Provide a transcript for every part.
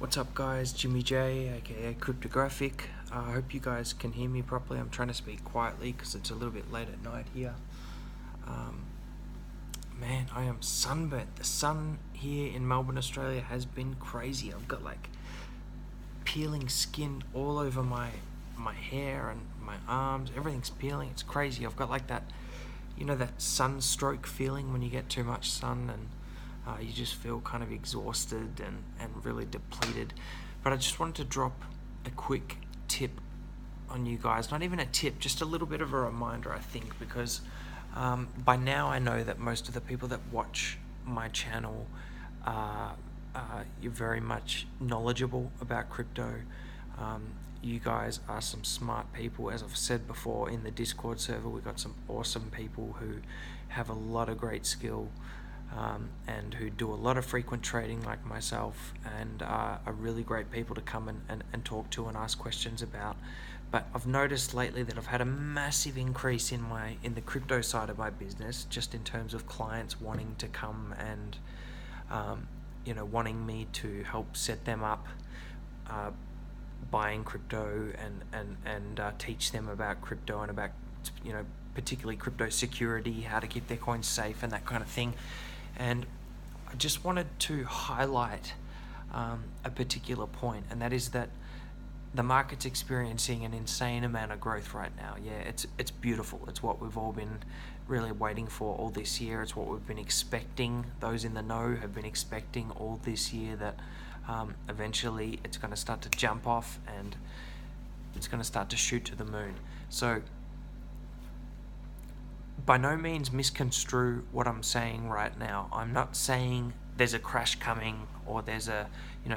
What's up guys, Jimmy J aka Cryptographic. I hope you guys can hear me properly. I'm trying to speak quietly because it's a little bit late at night here. Man, I am sunburnt. The sun here in Melbourne, Australia has been crazy. I've got like peeling skin all over my hair and my arms. Everything's peeling. It's crazy. I've got like that, that sunstroke feeling when you get too much sun and you just feel kind of exhausted and really depleted. But I just wanted to drop a quick tip on you guys. Not even a tip, just a little bit of a reminder, I think, because by now I know that most of the people that watch my channel, you're very much knowledgeable about crypto. You guys are some smart people. As I've said before, in the Discord server, we've got some awesome people who have a lot of great skill and who do a lot of frequent trading like myself, and are really great people to come and talk to and ask questions about. But I've noticed lately that I've had a massive increase in the crypto side of my business, just in terms of clients wanting to come and wanting me to help set them up buying crypto and teach them about crypto and about particularly crypto security, how to keep their coins safe and that kind of thing. And I just wanted to highlight a particular point, and that is that the market's experiencing an insane amount of growth right now. Yeah, it's beautiful. It's what we've all been really waiting for all this year. It's what we've been expecting. Those in the know have been expecting all this year, that eventually it's going to start to jump off and it's going to start to shoot to the moon. So by no means misconstrue what I'm saying right now. I'm not saying there's a crash coming or there's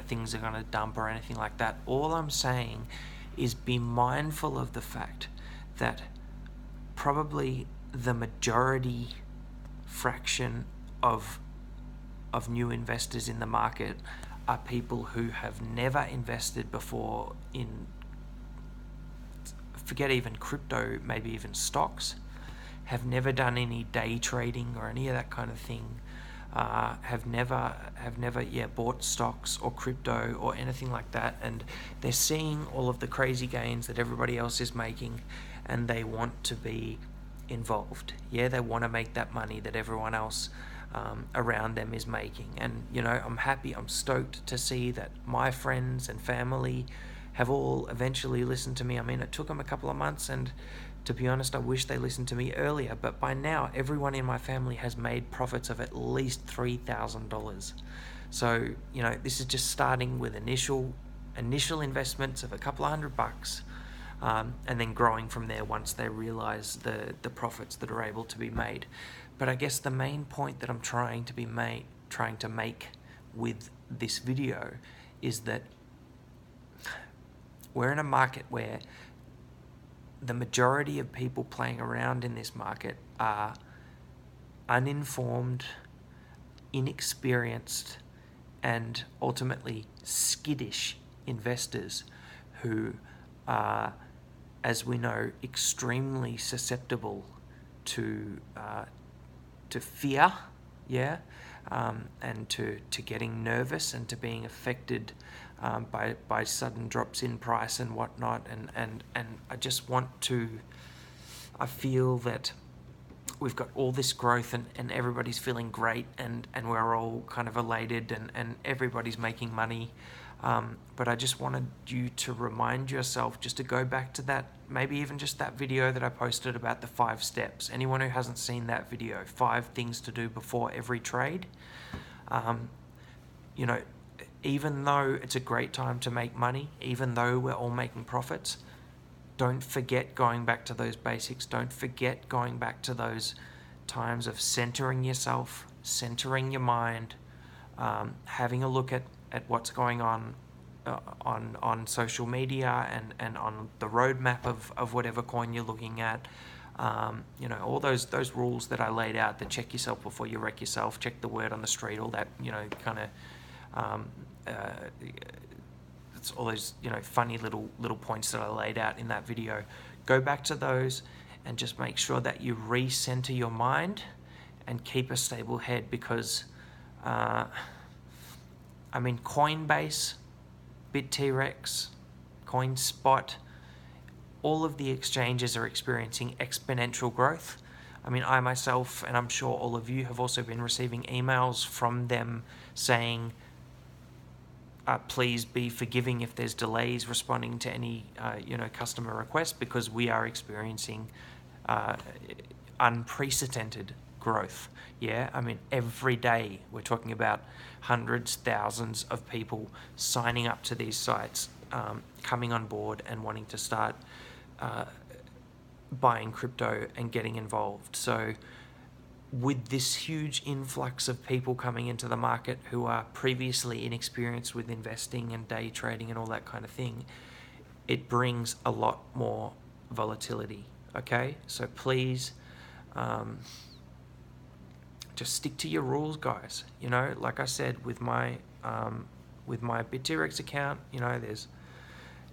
things are going to dump or anything like that. All I'm saying is be mindful of the fact that probably the majority fraction of new investors in the market are people who have never invested before in, forget even crypto, maybe even stocks, have never done any day trading or any of that kind of thing, have never bought stocks or crypto or anything like that, and they're seeing all of the crazy gains that everybody else is making, and they want to be involved. Yeah, they want to make that money that everyone else around them is making. And I'm happy, I'm stoked to see that my friends and family have all eventually listened to me. I mean, it took them a couple of months, and to be honest, I wish they listened to me earlier, but by now everyone in my family has made profits of at least $3,000. So, this is just starting with initial investments of a couple of $100, and then growing from there once they realize the profits that are able to be made. But I guess the main point that I'm trying to make with this video is that we're in a market where the majority of people playing around in this market are uninformed, inexperienced, and ultimately skittish investors who are, as we know, extremely susceptible to fear, and to getting nervous and to being affected by sudden drops in price and whatnot. And I feel that we've got all this growth and everybody's feeling great and we're all kind of elated and everybody's making money. But I just wanted you to remind yourself just to go back to that, maybe even just that video that I posted about the 5 steps. Anyone who hasn't seen that video, 5 things to do before every trade. Even though it's a great time to make money, even though we're all making profits, don't forget going back to those basics. Don't forget going back to those times of centering yourself, centering your mind, having a look at what's going on social media and on the roadmap of whatever coin you're looking at. All those rules that I laid out, that check yourself before you wreck yourself, check the word on the street, all that, kind of it's all those funny little points that I laid out in that video. Go back to those and just make sure that you recenter your mind and keep a stable head, because COINBASE Bittrex, CoinSpot, all of the exchanges are experiencing exponential growth. I mean, I myself, and I'm sure all of you, have also been receiving emails from them saying, please be forgiving if there's delays responding to any customer requests, because we are experiencing unprecedented growth. Yeah, I mean, every day we're talking about hundreds, thousands of people signing up to these sites, coming on board and wanting to start buying crypto and getting involved. So with this huge influx of people coming into the market who are previously inexperienced with investing and day trading and all that kind of thing, it brings a lot more volatility. Okay, so please just stick to your rules, guys. You know, like I said, with my Bittrex account, you know, there's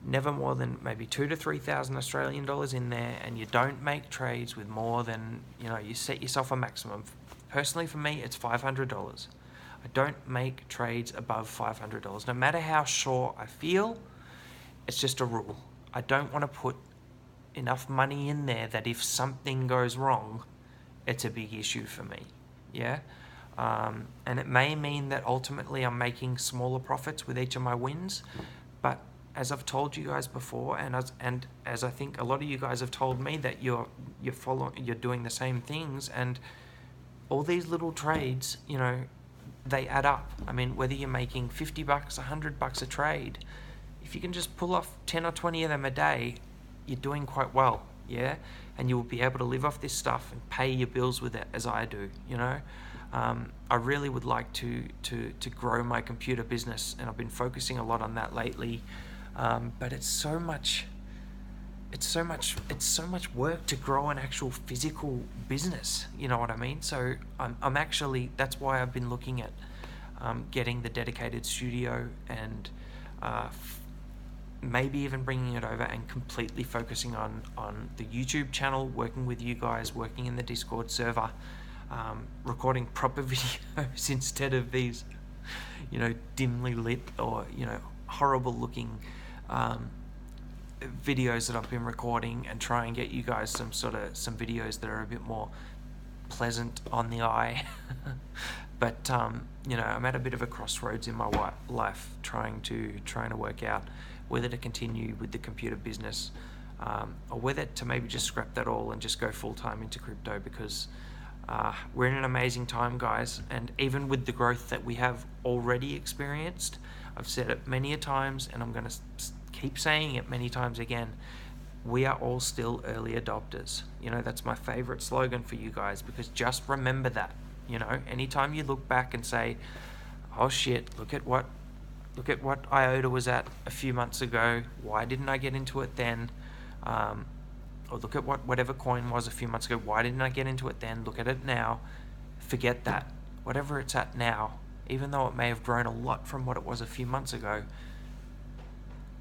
never more than maybe 2,000 to 3,000 Australian dollars in there, and you don't make trades with more than, you know, you set yourself a maximum. Personally, for me, it's $500. I don't make trades above $500. No matter how sure I feel, it's just a rule. I don't want to put enough money in there that if something goes wrong, it's a big issue for me. Yeah. And it may mean that ultimately I'm making smaller profits with each of my wins, but as I've told you guys before, and as I think a lot of you guys have told me, that you're doing the same things, and all these little trades, you know, they add up. I mean, whether you're making $50, $100 a trade, if you can just pull off 10 or 20 of them a day, you're doing quite well. Yeah, and you will be able to live off this stuff and pay your bills with it, as I do. You know, I really would like to grow my computer business, and I've been focusing a lot on that lately. But it's so much work to grow an actual physical business. You know what I mean? So I'm actually, that's why I've been looking at getting the dedicated studio, and maybe even bringing it over and completely focusing on the YouTube channel, working with you guys, working in the Discord server, recording proper videos instead of these, you know, dimly lit or, you know, horrible looking videos that I've been recording, and try and get you guys some videos that are a bit more pleasant on the eye. But you know, I'm at a bit of a crossroads in my life, trying to work out whether to continue with the computer business, or whether to maybe just scrap that all and just go full-time into crypto, because we're in an amazing time, guys. And even with the growth that we have already experienced, I've said it many a times, and I'm going to keep saying it many times again, we are all still early adopters. You know, that's my favorite slogan for you guys, because just remember that. You know, anytime you look back and say, oh shit, look at what IOTA was at a few months ago, why didn't I get into it then? Or look at whatever coin was a few months ago, why didn't I get into it then? Look at it now. Forget that. Whatever it's at now, even though it may have grown a lot from what it was a few months ago,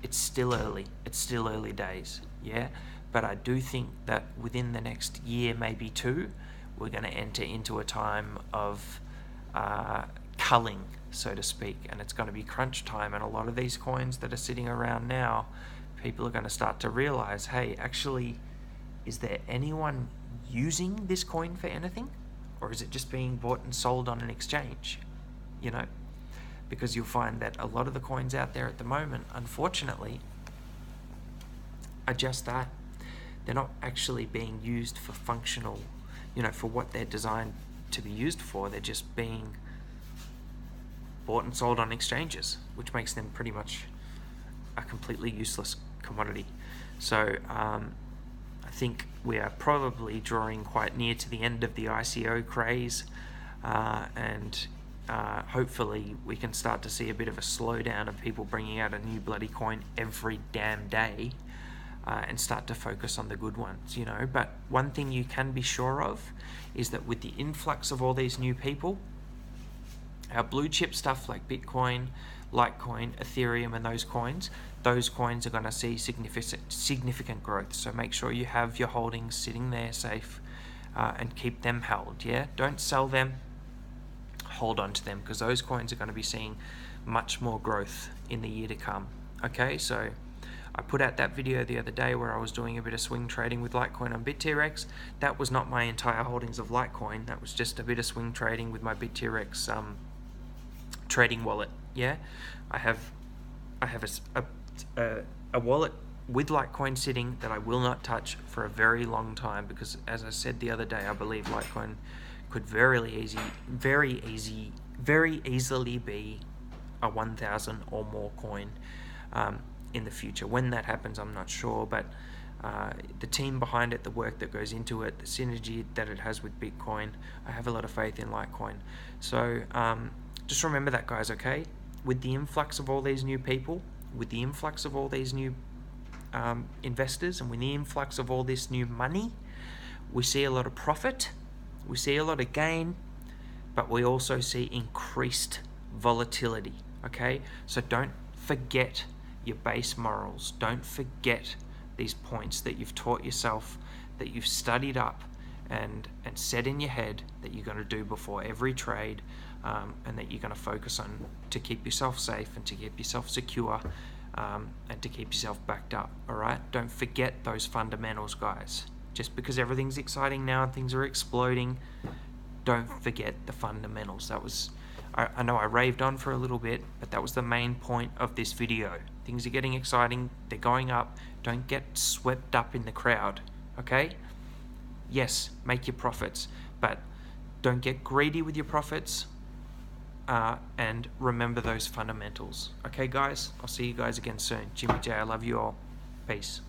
it's still early. It's still early days, yeah? But I do think that within the next year, maybe two, we're going to enter into a time of culling, so to speak, and it's going to be crunch time. And a lot of these coins that are sitting around now, people are going to start to realize, hey, actually, is there anyone using this coin for anything? Or is it just being bought and sold on an exchange? You know, because you'll find that a lot of the coins out there at the moment, unfortunately, are just that. They're not actually being used for functional, you know, for what they're designed to be used for. They're just being bought and sold on exchanges, which makes them pretty much a completely useless commodity. So I think we are probably drawing quite near to the end of the ICO craze, and hopefully we can start to see a bit of a slowdown of people bringing out a new bloody coin every damn day, and start to focus on the good ones, you know. But one thing you can be sure of is that with the influx of all these new people, our blue chip stuff like Bitcoin, Litecoin, Ethereum, and those coins are going to see significant growth. So make sure you have your holdings sitting there safe, and keep them held. Yeah, don't sell them, hold on to them, because those coins are going to be seeing much more growth in the year to come. Okay, so I put out that video the other day where I was doing a bit of swing trading with Litecoin on Bittrex. That was not my entire holdings of Litecoin. That was just a bit of swing trading with my Bittrex trading wallet. Yeah, I have a wallet with Litecoin sitting that I will not touch for a very long time, because as I said the other day, I believe Litecoin could very easily be a 1,000 or more coin in the future. When that happens, I'm not sure, but the team behind it, the work that goes into it, the synergy that it has with Bitcoin, I have a lot of faith in Litecoin. So just remember that, guys, okay? With the influx of all these new people, with the influx of all these new investors, and with the influx of all this new money, we see a lot of profit, we see a lot of gain, but we also see increased volatility, okay? So don't forget your base morals. Don't forget these points that you've taught yourself, that you've studied up and set in your head that you're going to do before every trade, and that you're going to focus on to keep yourself safe and to keep yourself secure, and to keep yourself backed up. All right, don't forget those fundamentals, guys. Just because everything's exciting now and things are exploding, don't forget the fundamentals. That was, I know I raved on for a little bit, but that was the main point of this video. Things are getting exciting, they're going up. Don't get swept up in the crowd, okay? Yes, make your profits, but don't get greedy with your profits, and remember those fundamentals. Okay, guys? I'll see you guys again soon. Jimmy J, I love you all. Peace.